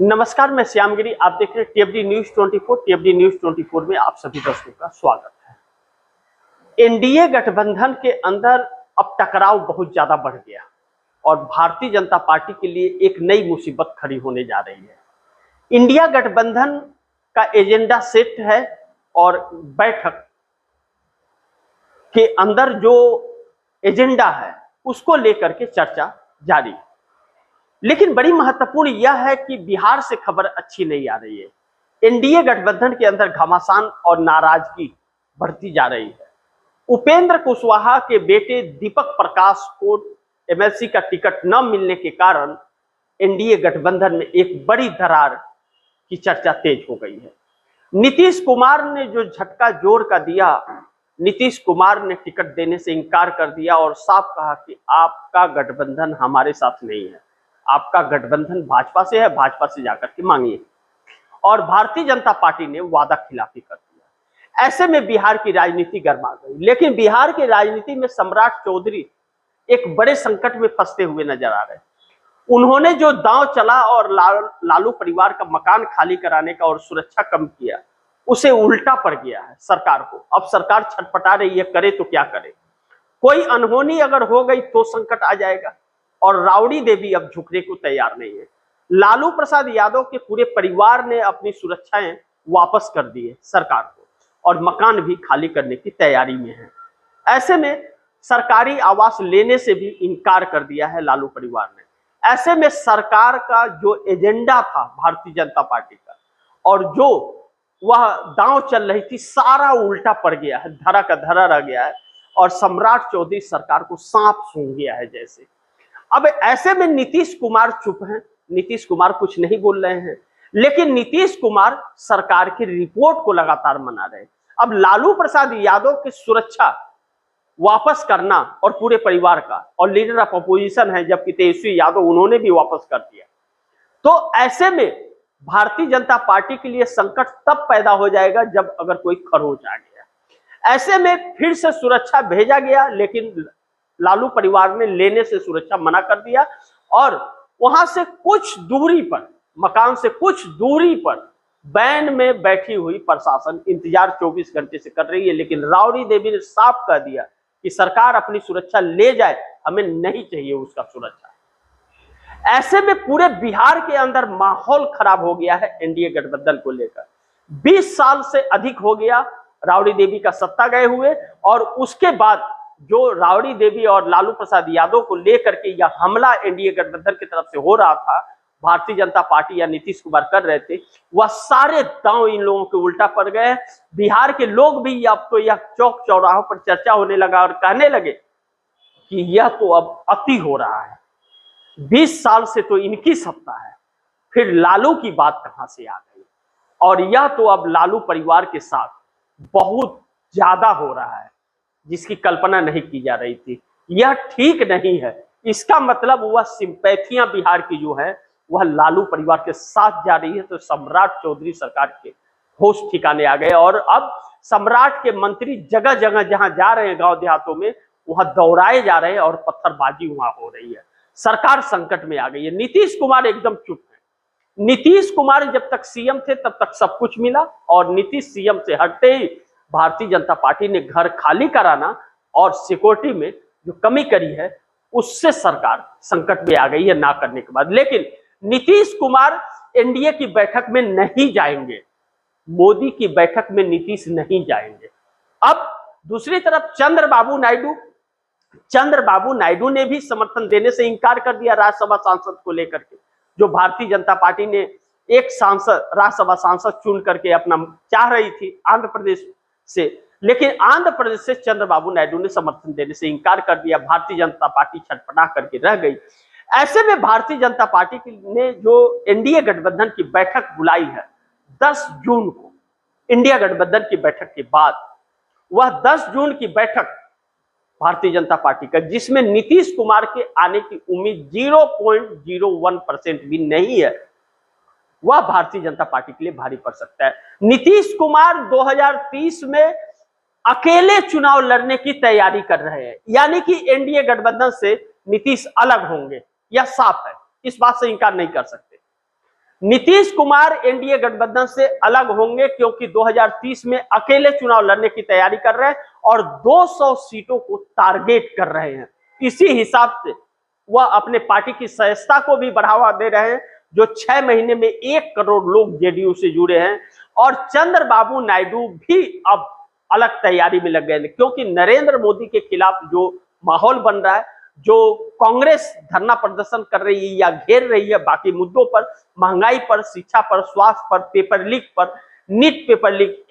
नमस्कार, मैं श्यामगिरी। आप देख रहे हैं टीएफडी न्यूज 24। टीएफडी न्यूज 24 में आप सभी दर्शकों का स्वागत है। एनडीए गठबंधन के अंदर अब टकराव बहुत ज्यादा बढ़ गया और भारतीय जनता पार्टी के लिए एक नई मुसीबत खड़ी होने जा रही है। इंडिया गठबंधन का एजेंडा सेट है और बैठक के अंदर जो एजेंडा है उसको लेकर के चर्चा जारी है। लेकिन बड़ी महत्वपूर्ण यह है कि बिहार से खबर अच्छी नहीं आ रही है। एनडीए गठबंधन के अंदर घमासान और नाराजगी बढ़ती जा रही है। उपेंद्र कुशवाहा के बेटे दीपक प्रकाश को एमएलसी का टिकट न मिलने के कारण एनडीए गठबंधन में एक बड़ी दरार की चर्चा तेज हो गई है। नीतीश कुमार ने जो झटका जोर का दिया, नीतीश कुमार ने टिकट देने से इनकार कर दिया और साफ कहा कि आपका गठबंधन हमारे साथ नहीं है, आपका गठबंधन भाजपा से है, भाजपा से जाकर के मांगिए। और भारतीय जनता पार्टी ने वादा खिलाफी कर दिया। ऐसे में बिहार की राजनीति गर्मा गई। लेकिन बिहार की राजनीति में सम्राट चौधरी एक बड़े संकट में फंसते हुए नजर आ रहे हैं। उन्होंने जो दांव चला और लालू परिवार का मकान खाली कराने का और सुरक्षा कम किया, उसे उल्टा पड़ गया है सरकार को। अब सरकार छटपटा रही है, करे तो क्या करे। कोई अनहोनी अगर हो गई तो संकट आ जाएगा और राबड़ी देवी अब झुकने को तैयार नहीं है। लालू प्रसाद यादव के पूरे परिवार ने अपनी सुरक्षाएं वापस कर दी है सरकार को और मकान भी खाली करने की तैयारी में है। ऐसे में सरकारी आवास लेने से भी इनकार कर दिया है लालू परिवार ने। ऐसे में सरकार का जो एजेंडा था भारतीय जनता पार्टी का और जो वह दांव चल रही थी, सारा उल्टा पड़ गया है, धरा का धरा रह गया है और सम्राट चौधरी सरकार को सांप सूंघ गया है जैसे। अब ऐसे में नीतीश कुमार चुप हैं, नीतीश कुमार कुछ नहीं बोल रहे हैं। लेकिन नीतीश कुमार सरकार की रिपोर्ट को लगातार मना रहे हैं। अब लालू प्रसाद यादव की सुरक्षा वापस करना और पूरे परिवार का, और लीडर ऑफ अपोजिशन है जबकि तेजस्वी यादव, उन्होंने भी वापस कर दिया। तो ऐसे में भारतीय जनता पार्टी के लिए संकट तब पैदा हो जाएगा जब अगर कोई खरोच आ गया। ऐसे में फिर से सुरक्षा भेजा गया, लेकिन लालू परिवार ने लेने से सुरक्षा मना कर दिया और वहां से कुछ दूरी पर, मकान से कुछ दूरी पर वैन में बैठी हुई प्रशासन इंतजार 24 घंटे से कर रही है। लेकिन राबड़ी देवी ने साफ कह दिया कि सरकार अपनी सुरक्षा ले जाए, हमें नहीं चाहिए उसका सुरक्षा। ऐसे में पूरे बिहार के अंदर माहौल खराब हो गया है एनडीए गठबंधन को लेकर। 20 साल से अधिक हो गया राबड़ी देवी का सत्ता गए हुए, और उसके बाद जो राबड़ी देवी और लालू प्रसाद यादव को लेकर के यह हमला एनडीए गठबंधन की तरफ से हो रहा था, भारतीय जनता पार्टी या नीतीश कुमार कर रहे थे, वह सारे दांव इन लोगों के उल्टा पड़ गए। बिहार के लोग भी अब तो यह चौक चौराहों पर चर्चा होने लगा और कहने लगे कि यह तो अब अति हो रहा है। 20 साल से तो इनकी सत्ता है, फिर लालू की बात कहां से आ गई। और यह तो अब लालू परिवार के साथ बहुत ज्यादा हो रहा है जिसकी कल्पना नहीं की जा रही थी। यह ठीक नहीं है। इसका मतलब वह सिंपैथियां बिहार की जो है वह लालू परिवार के साथ जा रही है। तो सम्राट चौधरी सरकार के होश ठिकाने आ गए और अब सम्राट के मंत्री जगह जगह जहां जा रहे हैं गांव देहातों में, वहां दौड़ाए जा रहे हैं और पत्थरबाजी वहां हो रही है। सरकार संकट में आ गई है। नीतीश कुमार एकदम चुप है। नीतीश कुमार जब तक सीएम थे तब तक सब कुछ मिला, और नीतीश सीएम से हटते ही भारतीय जनता पार्टी ने घर खाली कराना और सिक्योरिटी में जो कमी करी है उससे सरकार संकट में आ गई है ना करने के बाद। लेकिन नीतीश कुमार एनडीए की बैठक में नहीं जाएंगे, मोदी की बैठक में नीतीश नहीं जाएंगे। अब दूसरी तरफ चंद्रबाबू नायडू ने भी समर्थन देने से इनकार कर दिया राज्यसभा सांसद को लेकर के। जो भारतीय जनता पार्टी ने एक सांसद, राज्यसभा सांसद चुन करके अपना चाह रही थी आंध्र प्रदेश से, लेकिन आंध्र प्रदेश से चंद्रबाबू नायडू ने समर्थन देने से इनकार कर दिया। भारतीय जनता पार्टी छटपटा करके रह गई। ऐसे में भारतीय जनता पार्टी ने जो एनडीए गठबंधन की बैठक बुलाई है 10 जून को, इंडिया गठबंधन की बैठक के बाद, वह 10 जून की बैठक भारतीय जनता पार्टी का, जिसमें नीतीश कुमार के आने की उम्मीद 0.01% भी नहीं है, वह भारतीय जनता पार्टी के लिए भारी पड़ सकता है। नीतीश कुमार 2030 में अकेले चुनाव लड़ने की तैयारी कर रहे हैं, यानी कि एनडीए गठबंधन से नीतीश अलग होंगे, यह साफ है, इस बात से इनकार नहीं कर सकते। नीतीश कुमार एनडीए गठबंधन से अलग होंगे क्योंकि 2030 में अकेले चुनाव लड़ने की तैयारी कर रहे हैं और 200 सीटों को टारगेट कर रहे हैं। इसी हिसाब से वह अपने पार्टी की सदस्यता को भी बढ़ावा दे रहे हैं, जो 6 महीने में 1 करोड़ लोग जेडीयू से जुड़े हैं। और चंद्रबाबू नायडू भी अब अलग तैयारी में लग गए हैं, क्योंकि नरेंद्र मोदी के खिलाफ जो माहौल बन रहा है, जो कांग्रेस धरना प्रदर्शन कर रही है या घेर रही है बाकी मुद्दों पर, महंगाई पर, शिक्षा पर, स्वास्थ्य पर, पेपर लीक पर, नीट पेपर लीक,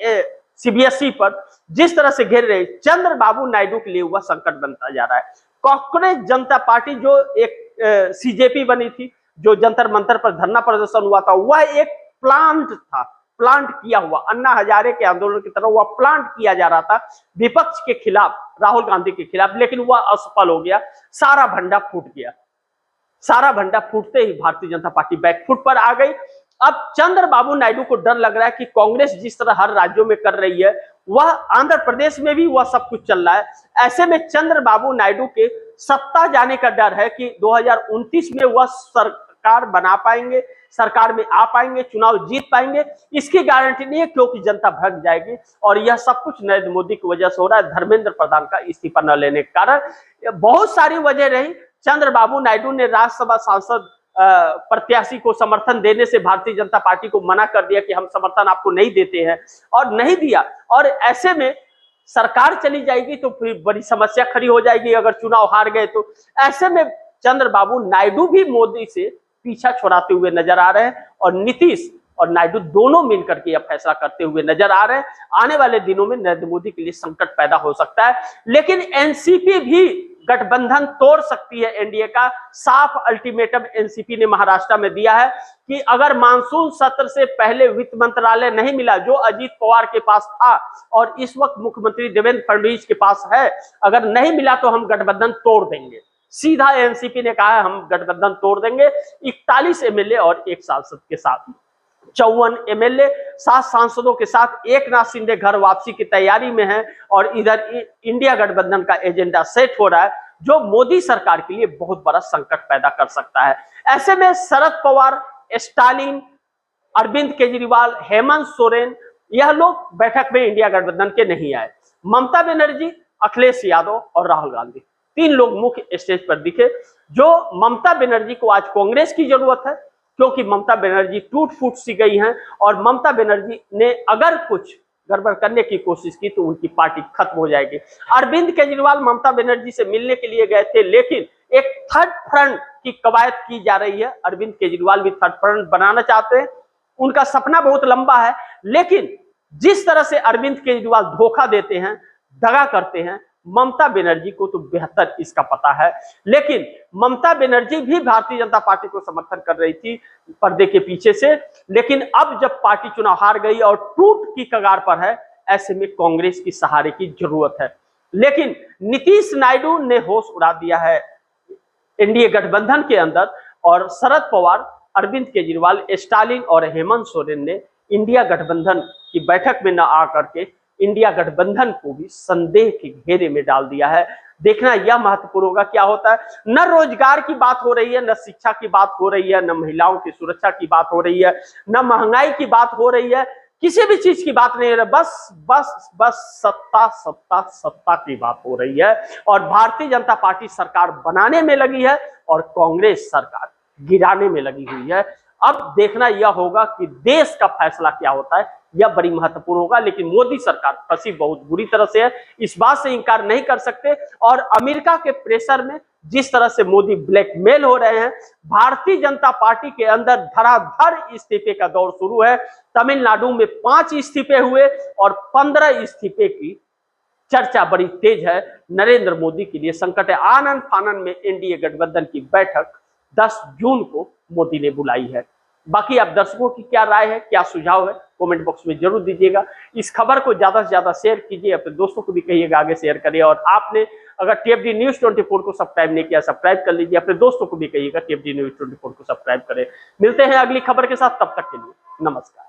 सीबीएसई पर, जिस तरह से घेर रहे, चंद्रबाबू नायडू के लिए वह संकट बनता जा रहा है। कांग्रेस जनता पार्टी जो एक सीजेपी बनी थी, जो जंतर मंतर पर धरना प्रदर्शन हुआ था, वह एक प्लांट था, प्लांट किया हुआ, अन्ना हजारे के आंदोलन की तरह वह प्लांट किया जा रहा था विपक्ष के खिलाफ, राहुल गांधी के खिलाफ, लेकिन वह असफल हो गया। सारा भंडा फूट गया। सारा भंडा फूटते ही भारतीय जनता पार्टी बैकफुट पर आ गई। अब चंद्रबाबू नायडू को डर लग रहा है कि कांग्रेस जिस तरह हर राज्यों में कर रही है, वह आंध्र प्रदेश में भी वह सब कुछ चल रहा है। ऐसे में चंद्रबाबू नायडू के सत्ता जाने का डर है कि 2029 में वह सरकार बना पाएंगे, सरकार में आ पाएंगे, चुनाव जीत पाएंगे, इसकी गारंटी नहीं है, क्योंकि जनता भड़क जाएगी। और यह सब कुछ नरेंद्र मोदी की वजह से हो रहा है, धर्मेंद्र प्रधान का इस्तीफा न लेने के कारण। बहुत सारी वजह रही। चंद्रबाबू नायडू ने राज्यसभा सांसद प्रत्याशी को समर्थन देने से भारतीय जनता पार्टी को मना कर दिया कि हम समर्थन आपको नहीं देते हैं, और नहीं दिया। और ऐसे में सरकार चली जाएगी तो फिर बड़ी समस्या खड़ी हो जाएगी अगर चुनाव हार गए तो। ऐसे में चंद्रबाबू नायडू भी मोदी से पीछा छुड़ाते हुए नजर आ रहे हैं, और नीतीश और नायडू दोनों मिलकर के यह फैसला करते हुए नजर आ रहे हैं। आने वाले दिनों में नरेंद्र मोदी के लिए संकट पैदा हो सकता है, लेकिन एनसीपी भी गठबंधन तोड़ सकती है। एनडीए का साफ अल्टीमेटम एनसीपी ने महाराष्ट्र में दिया है कि अगर मानसून सत्र से पहले वित्त मंत्रालय नहीं मिला, जो अजीत पवार के पास था और इस वक्त मुख्यमंत्री देवेंद्र फडणवीस के पास है, अगर नहीं मिला तो हम गठबंधन तोड़ देंगे। सीधा एनसीपी ने कहा है हम गठबंधन तोड़ देंगे। 41 एमएलए और 1 सांसद के साथ 54 एमएलए 7 सांसदों के साथ एकनाथ शिंदे घर वापसी की तैयारी में है, और इधर इंडिया गठबंधन का एजेंडा सेट हो रहा है, जो मोदी सरकार के लिए बहुत बड़ा संकट पैदा कर सकता है। ऐसे में शरद पवार, स्टालिन, अरविंद केजरीवाल, हेमंत सोरेन, यह लोग बैठक में इंडिया गठबंधन के नहीं आए। ममता बनर्जी, अखिलेश यादव और राहुल गांधी, 3 लोग मुख्य स्टेज पर दिखे। जो ममता बनर्जी को आज कांग्रेस की जरूरत है, क्योंकि ममता बनर्जी टूट फूट सी गई हैं, और ममता बनर्जी ने अगर कुछ गड़बड़ करने की कोशिश की तो उनकी पार्टी खत्म हो जाएगी। अरविंद केजरीवाल ममता बनर्जी से मिलने के लिए गए थे, लेकिन एक थर्ड फ्रंट की कवायद की जा रही है। अरविंद केजरीवाल भी थर्ड फ्रंट बनाना चाहते हैं, उनका सपना बहुत लंबा है, लेकिन जिस तरह से अरविंद केजरीवाल धोखा देते हैं, दगा करते हैं, ममता बनर्जी को तो बेहतर इसका पता है। लेकिन ममता बनर्जी भी भारतीय जनता पार्टी को समर्थन कर रही थी पर्दे के पीछे से, लेकिन अब जब पार्टी चुनाव हार गई और टूट की कगार पर है, ऐसे में कांग्रेस की सहारे की जरूरत है। लेकिन नीतीश नायडू ने होश उड़ा दिया है एनडीए गठबंधन के अंदर, और शरद पवार, अरविंद केजरीवाल, स्टालिन और हेमंत सोरेन ने इंडिया गठबंधन की बैठक में न आकर के इंडिया गठबंधन को भी संदेह के घेरे में डाल दिया है। देखना यह महत्वपूर्ण होगा क्या होता है। न रोजगार की बात हो रही है, न शिक्षा की बात हो रही है, न महिलाओं की सुरक्षा की बात हो रही है, न महंगाई की बात हो रही है, किसी भी चीज की बात नहीं हो रही, बस सत्ता सत्ता सत्ता की बात हो रही है। और भारतीय जनता पार्टी सरकार बनाने में लगी है और कांग्रेस सरकार गिराने में लगी हुई है। अब देखना यह होगा कि देश का फैसला क्या होता है, यह बड़ी महत्वपूर्ण होगा। लेकिन मोदी सरकार फंसी बहुत बुरी तरह से है, इस बात से इंकार नहीं कर सकते। और अमेरिका के प्रेशर में जिस तरह से मोदी ब्लैकमेल हो रहे हैं, भारतीय जनता पार्टी के अंदर धड़ाधड़ इस्तीफे का दौर शुरू है। तमिलनाडु में 5 इस्तीफे हुए और 15 इस्तीफे की चर्चा बड़ी तेज है। नरेंद्र मोदी के लिए संकट है। आनन फानन में एनडीए गठबंधन की बैठक 10 जून को मोदी ने बुलाई है। बाकी आप दर्शकों की क्या राय है, क्या सुझाव है, कमेंट बॉक्स में जरूर दीजिएगा। इस खबर को ज्यादा से ज्यादा शेयर कीजिए, अपने दोस्तों को भी कहिएगा आगे शेयर करिए। और आपने अगर टीएफडी न्यूज 24 को सब्सक्राइब नहीं किया, सब्सक्राइब कर लीजिए। अपने दोस्तों को भी कहिएगा टीएफडी न्यूज 24 को सब्सक्राइब करें। मिलते हैं अगली खबर के साथ, तब तक के लिए नमस्कार।